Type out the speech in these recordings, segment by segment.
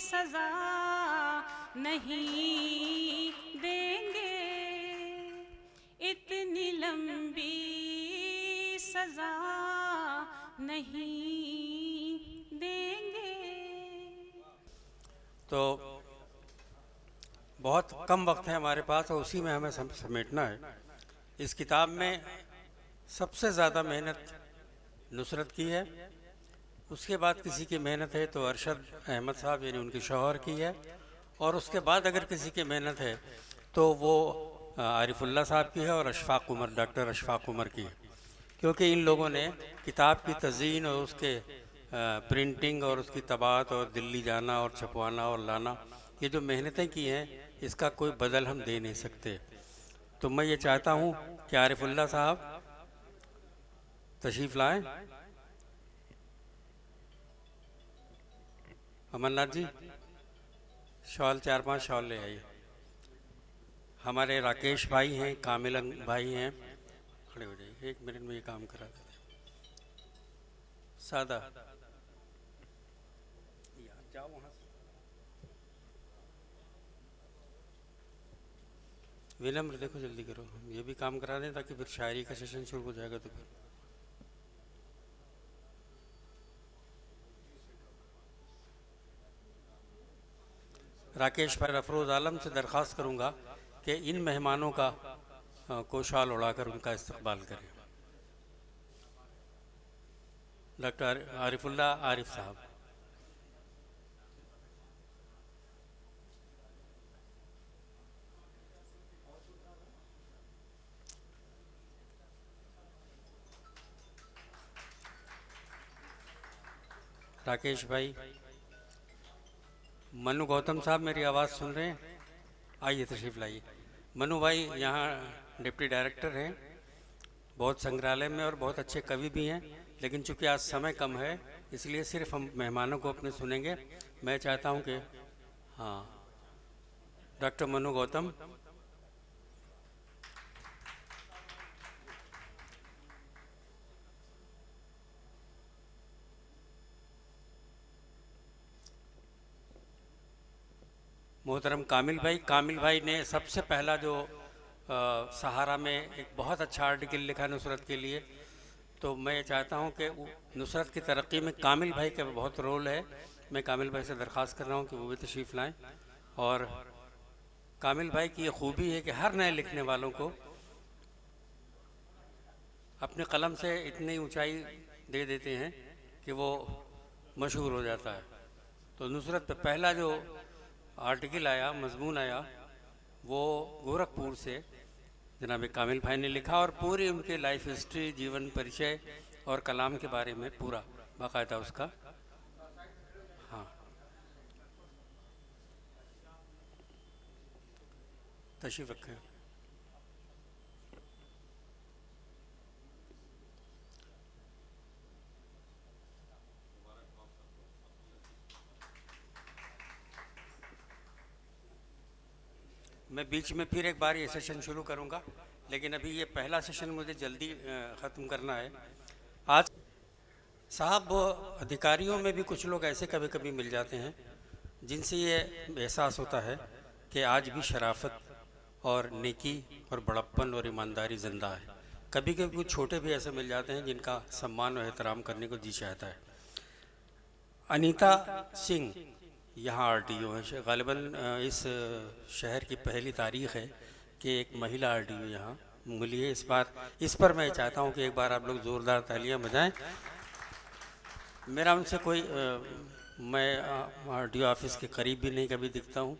सजा नहीं देंगे, इतनी लंबी सजा नहीं देंगे। तो बहुत कम वक्त है हमारे पास और उसी में हमें समेटना है। इस किताब में सबसे ज़्यादा मेहनत नुसरत की है, उसके बाद किसी की मेहनत है तो अरशद अहमद साहब यानी उनके शौहर की है, और उसके बाद अगर किसी की मेहनत है तो वो आरिफुल्लाह साहब की है और अशफाक उमर, डॉक्टर अशफाक उमर की है। क्योंकि इन लोगों ने किताब की तज़ीन और उसके प्रिंटिंग और उसकी तबात और दिल्ली जाना और छपवाना और लाना, ये जो मेहनतें की हैं इसका कोई बदल हम दे नहीं सकते। तो मैं ये चाहता हूँ कि आरिफुल्लाह साहब तशरीफ़ लाएं। अमरनाथ जी शॉल 4-5 शॉल ले आइए। हमारे राकेश भाई हैं, कामिल भाई हैं, खड़े हो जाइए, 1 मिनट में ये काम करा देते हैं। सादा जाओ वहाँ से। विनम्र देखो जल्दी करो, हम ये भी काम करा दें ताकि फिर शायरी का सेशन शुरू हो जाएगा। तो फिर राकेश भाई अफरोज़ आलम से दरख्वास्त करूँगा कि इन मेहमानों का को शाल उड़ाकर उनका इस्तकबाल करें। डॉक्टर आरिफुल्लाह आरिफ साहब। राकेश भाई, मनु गौतम साहब मेरी आवाज़ सुन रहे हैं? आइए तशरीफ़ लाइए। मनु भाई यहाँ डिप्टी डायरेक्टर हैं बहुत संग्रहालय में और बहुत अच्छे कवि भी हैं, लेकिन चूंकि आज समय कम है इसलिए सिर्फ हम मेहमानों को अपने सुनेंगे। मैं चाहता हूँ कि हाँ, डॉक्टर मनु गौतम। मोहतरम कामिल भाई ने सबसे पहला जो सहारा में एक बहुत अच्छा आर्टिकल लिखा नुसरत के लिए, तो मैं चाहता हूं कि नुसरत की तरक्की में कामिल भाई का बहुत रोल है। मैं कामिल भाई से दरख्वास्त कर रहा हूं कि वो भी तशरीफ़ लाएं। और कामिल भाई की ये खूबी है कि हर नए लिखने वालों को अपने कलम से इतनी ऊंचाई दे देते हैं कि वो मशहूर हो जाता है। तो नुसरत पे पहला जो आर्टिकल आया, मजमून आया, वो गोरखपुर से जनाब कामिल भाई ने लिखा और पूरी उनके लाइफ हिस्ट्री, जीवन परिचय और कलाम के बारे में पूरा बाकायदा उसका। हाँ, तशरीफ़ रखें। मैं बीच में फिर एक बार ये सेशन शुरू करूँगा, लेकिन अभी ये पहला सेशन मुझे जल्दी ख़त्म करना है। आज साहब वो अधिकारियों में भी कुछ लोग ऐसे कभी कभी मिल जाते हैं जिनसे ये एहसास होता है कि आज भी शराफत और नेकी और बड़प्पन और ईमानदारी ज़िंदा है। कभी कभी कुछ छोटे भी ऐसे मिल जाते हैं जिनका सम्मान और एहतराम करने को जी चाहता है। अनीता सिंह यहाँ आरटीओ है, ग़ालिबन इस शहर की पहली तारीख़ है कि एक महिला आरटीओ यहाँ मिली है। इस पर मैं चाहता हूँ कि एक बार आप लोग ज़ोरदार तालियां बजाएं। मेरा उनसे कोई मैं आरटीओ ऑफिस के करीब भी नहीं कभी दिखता हूँ।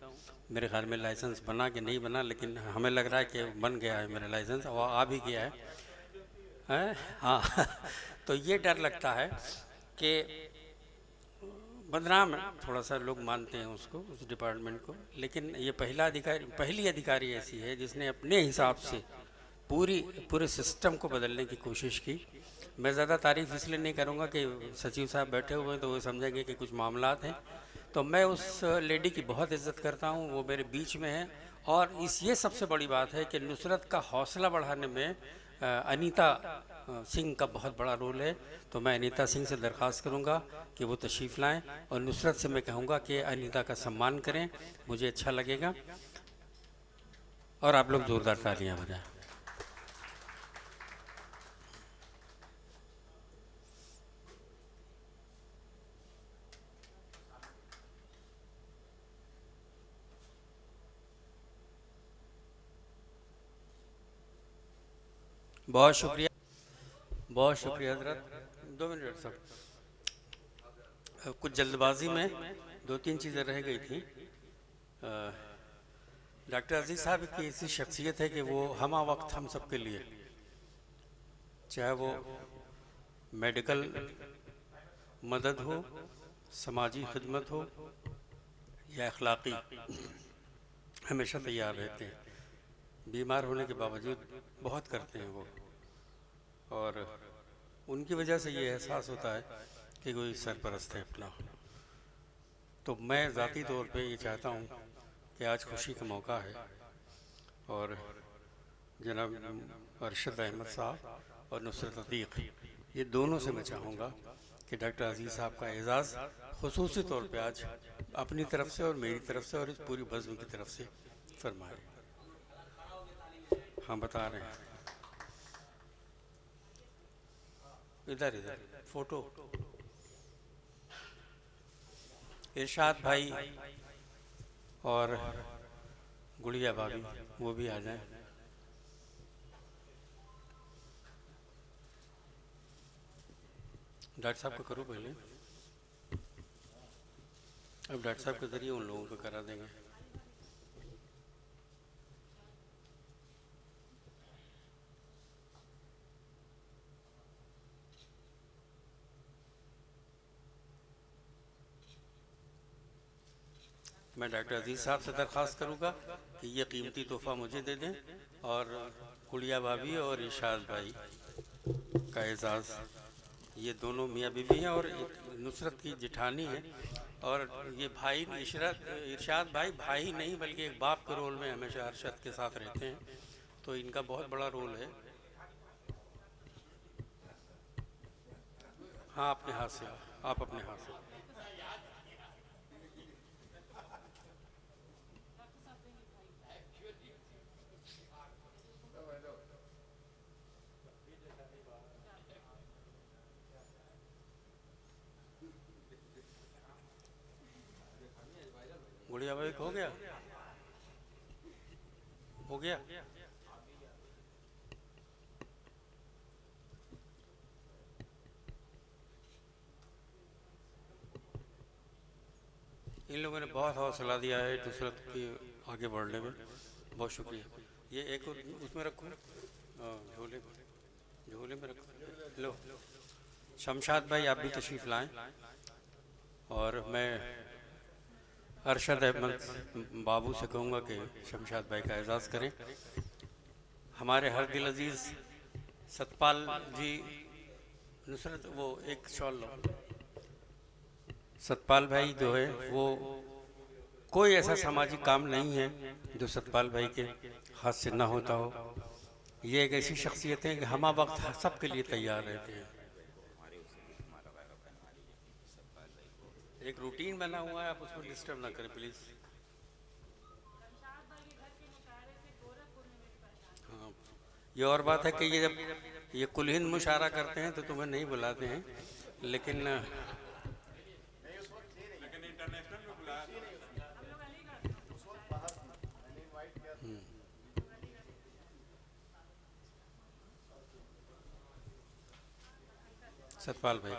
मेरे ख्याल में लाइसेंस बना कि नहीं बना, लेकिन हमें लग रहा है कि बन गया है मेरा लाइसेंस और आ भी गया है? हाँ तो ये डर लगता है कि बदनाम थोड़ा सा लोग मानते हैं उसको, उस डिपार्टमेंट को, लेकिन ये पहली अधिकारी ऐसी है जिसने अपने हिसाब से पूरे सिस्टम को बदलने की कोशिश की। मैं ज़्यादा तारीफ़ इसलिए नहीं करूँगा कि सचिव साहब बैठे हुए हैं तो वो समझेंगे कि कुछ मामलात हैं। तो मैं उस लेडी की बहुत इज़्ज़त करता हूँ, वो मेरे बीच में है। और ये सबसे बड़ी बात है कि नुसरत का हौसला बढ़ाने में अनीता सिंह का बहुत बड़ा रोल है, तो मैं अनीता सिंह से दरख्वास्त करूंगा कि वो तशरीफ़ लाएं, और नुसरत से मैं कहूँगा कि अनीता का सम्मान करें, मुझे अच्छा लगेगा। और आप लोग ज़ोरदार तालियां बजाएं। बहुत शुक्रिया, बहुत शुक्रिया हजरत। 2 मिनट सब, कुछ जल्दबाजी में 2-3 चीज़ें रह गई थी। डॉक्टर अजीज़ साहब की ऐसी शख्सियत है कि वो हमा वक्त हम सब के लिए, चाहे वो मेडिकल मदद हो, समाजी खिदमत हो या अखलाक़ी, हमेशा तैयार रहते हैं। बीमार होने के बावजूद बहुत करते हैं वो, और उनकी वजह से ये एहसास होता है कि कोई सरपरस्त है अपना। तो मैं ज़ाती तौर पे ये चाहता हूँ कि आज खुशी का मौका है, और जनाब अरशद अहमद साहब और नुसरत अतीक, ये दोनों से मैं चाहूँगा कि डॉक्टर अजीज़ साहब का एजाज़ खुसूसी तौर पे आज अपनी तरफ से और मेरी तरफ से और इस पूरी बज़्म की तरफ से फरमाए। हाँ, बता रहे हैं, इधर इधर फोटो। इरशाद भाई और गुड़िया भाभी वो भी आ जाएं। डॉक्टर साहब को करो पहले, अब डॉक्टर साहब के ज़रिए उन लोगों को करा देंगे। मैं डॉक्टर अजीज़ साहब से दरख्वास्त करूँगा कि ये कीमती तोहफ़ा मुझे दे दें, और गुड़िया भाभी और इरशाद भाई का एजाज़, ये दोनों मियाँ बीवी हैं और एक नुसरत की जिठानी है, और ये भाई इरशाद भाई भाई नहीं बल्कि एक बाप के रोल में हमेशा अरशद के साथ रहते हैं, तो इनका बहुत बड़ा रोल है। हाँ, अपने हाथ से, आप अपने हाथ से। गुड़िया भाई हो गया, हो गया। इन लोगों ने बहुत हौसला दिया है नुसरत के आगे बढ़ने में, बहुत शुक्रिया। ये एक उसमें रखो, झोले में, झोले में रखो। लो शमशाद भाई, आप भी तशरीफ़ लाएं, और मैं अरशद अहमद बाबू से कहूँगा कि शमशाद भाई का एजाज़ करें। हमारे हर दिल अजीज़ सतपाल जी, नुसरत वो एक शॉल लो। सतपाल भाई जो है वो, कोई ऐसा सामाजिक काम नहीं है जो सतपाल भाई के हाथ से ना होता हो। ये एक ऐसी शख्सियत है कि हमा वक्त सब के लिए तैयार रहते हैं। एक रूटीन बना हुआ है, आप उसको डिस्टर्ब ना करें प्लीज़। हाँ, ये और बात है कि ये जब ये कुल हिंद मुशारा करते हैं तो तुम्हें नहीं बुलाते हैं, लेकिन सतपाल भाई,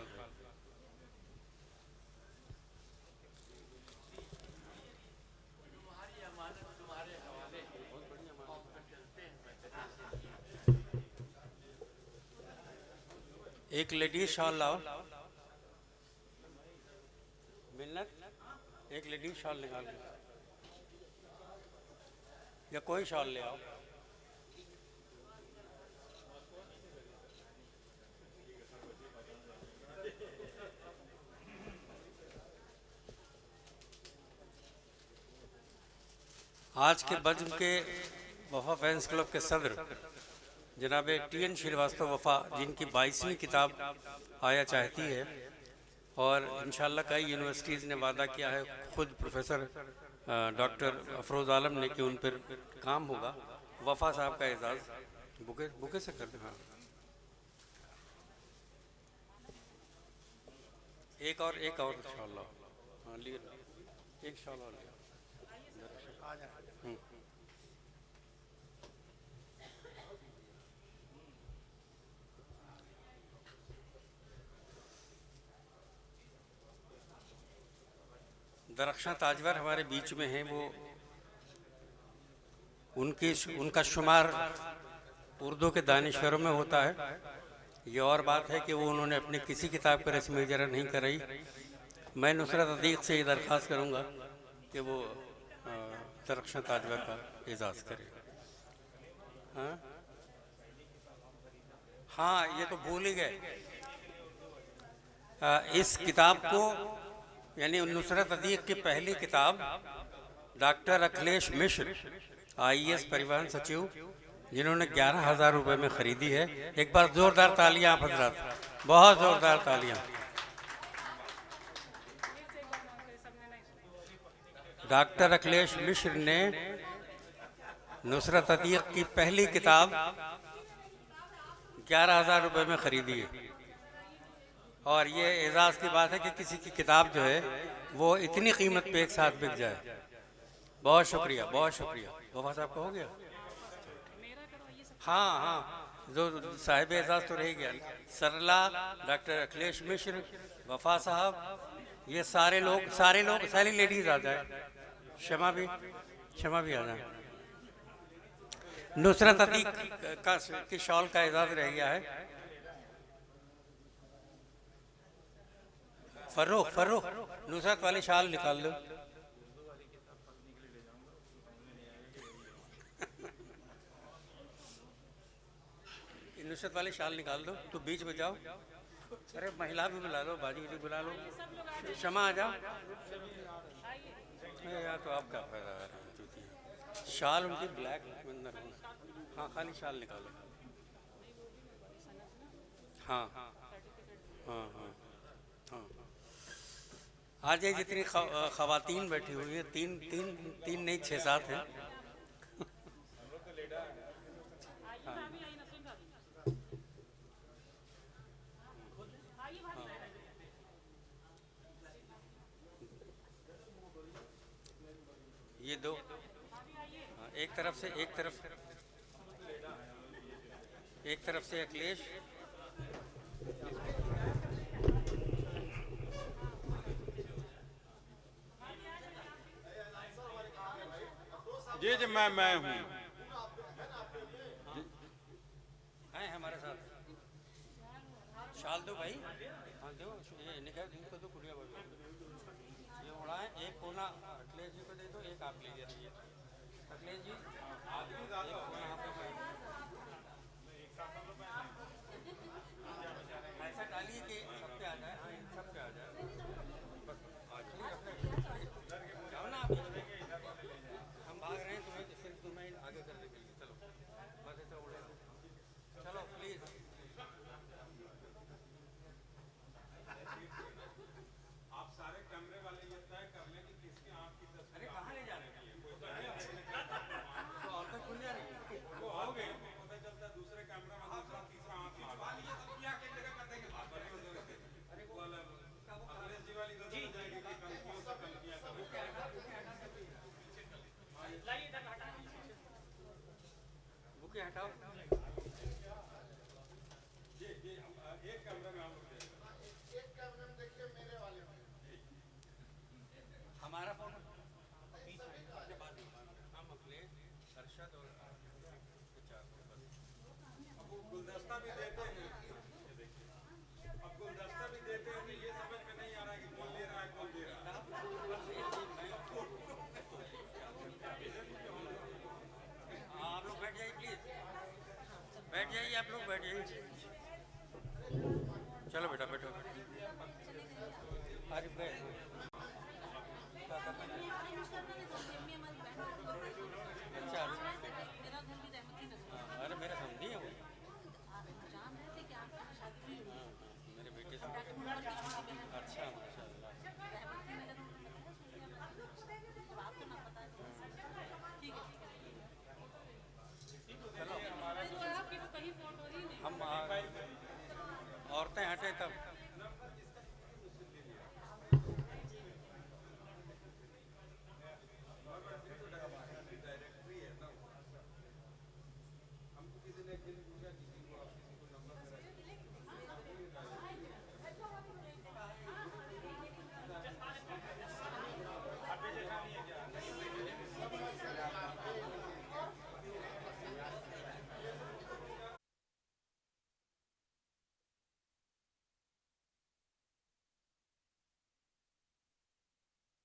एक लेडीज शॉल लाओ। मिन्नत, एक लेडीज शॉल निकाल लो, या कोई शॉल ले आओ। आज के बज्म के वफा फैंस क्लब के सदर जनाब टी.एन. श्रीवास्तव वफ़ा, जिनकी 22वीं किताब आया चाहती है, और इंशाल्लाह कई यूनिवर्सिटीज़ ने वादा किया है, खुद प्रोफेसर डॉक्टर अफरोज़ आलम ने, कि उन पर काम होगा। वफ़ा साहब का एजाज़ बुके बुके से कर दें। हाँ, एक और इंशाल्लाह। हाँ, लिए एक शॉल और लिया। दरख्शां ताजवर हमारे बीच में हैं। वो उनका शुमार उर्दू के दानिश्वरों में होता है। ये और बात है कि वो उन्होंने अपनी किसी किताब पर रस्म इजरा नहीं कराई। मैं नुसरत अदीक से ये दरख्वास्त करूँगा कि वो दरख्शां ताजवर का एजाज़ करे। हाँ हाँ, ये तो भूल ही गए। इस किताब को, यानी नुसरत अदीक की पहली किताब, डॉक्टर अखिलेश मिश्र, IAS परिवहन सचिव, जिन्होंने 11,000 रुपये में ख़रीदी है। एक बार ज़ोरदार तालियां आप हज़रात, बहुत ज़ोरदार तालियां। डॉक्टर अखिलेश मिश्र ने नुसरत अदीक की पहली किताब 11,000 रुपये में ख़रीदी है। और ये एजाज़ की बात है कि किसी की किताब जो है वो इतनी कीमत पे एक साथ बिक जाए। बहुत शुक्रिया, बहुत शुक्रिया। वफ़ा साहब का हो गया? हाँ हाँ, जो साहिब एजाज़ तो रह गया। सरला, डॉक्टर अखिलेश मिश्र, वफ़ा साहब, ये सारे लोग सारी लेडीज़ आ जाए। शमा भी आ जाए। नुसरत अदीक की शॉल का एजाज़ रह गया है। फर्रुख नुसरत वाली शाल निकाल लो। नुसरत वाली शाल निकाल दो, तो बीच में जाओ। अरे महिला भी बुला लो, बाजी भी बुला लो। शमा आ जाओ। यार तो आप क्या फायदा है, शाल उनकी ब्लैक। हाँ, खाली शाल निकालो। हाँ हाँ हाँ हाँ, आ जाइए। जितनी खवातीन बैठी हुई है, तीन नहीं 6-7 हैं। ये दो। हाँ, एक तरफ से अखिलेश। जी मैं हूँ। हैं हमारे साथ। शाल दो भाई। हाँ दो, ये निकाल, इनको दो, कुड़िया बोलो। ये उड़ाएं। एक कोना अखिलेश जी को दे दो, एक आप ले जाइए। अखिलेश जी, एक कोना आप पे। ऐसा डालिए कि सब पे आ जाए। हाँ, सब पे आ जाए। बस जाओ ना आप। हम भाग रहे हैं, सिर्फ तुम्हें आगे करने के लिए। चलो बस ऐसा उड़े। चलो प्लीज़। आप सारे कैमरे वाले ये तय कर लें कि किसकी आँख की तस्वीर। अरे कहाँ ले जा रहे हैं? तो और तक खुल जा रही है। वो हो गए, पता चलता है दूसरे कैमरा में दूसरा तीसरा आँख मार। अखिलेश जी वाली गलती हो जाएगी कि कल्पियों से कल्पियाँ बुके हटाओ। एक कैमरे में हम लोग हमारा फोन हम अखिलेश, अरशद और गुलदस्ता भी देते हैं। अब गुलदस्ता भी देते हैं तो ये समझ में नहीं आ रहा है कि कौन ले रहा है कौन दे रहा है। आप लोग बैठ जाइए प्लीज। बैठ जाइए, आप लोग बैठ जाइए। चलो बेटा बैठो। अरे बैठ। अच्छा, अरे मेरा समझी है वो। हम औरतें हटें तब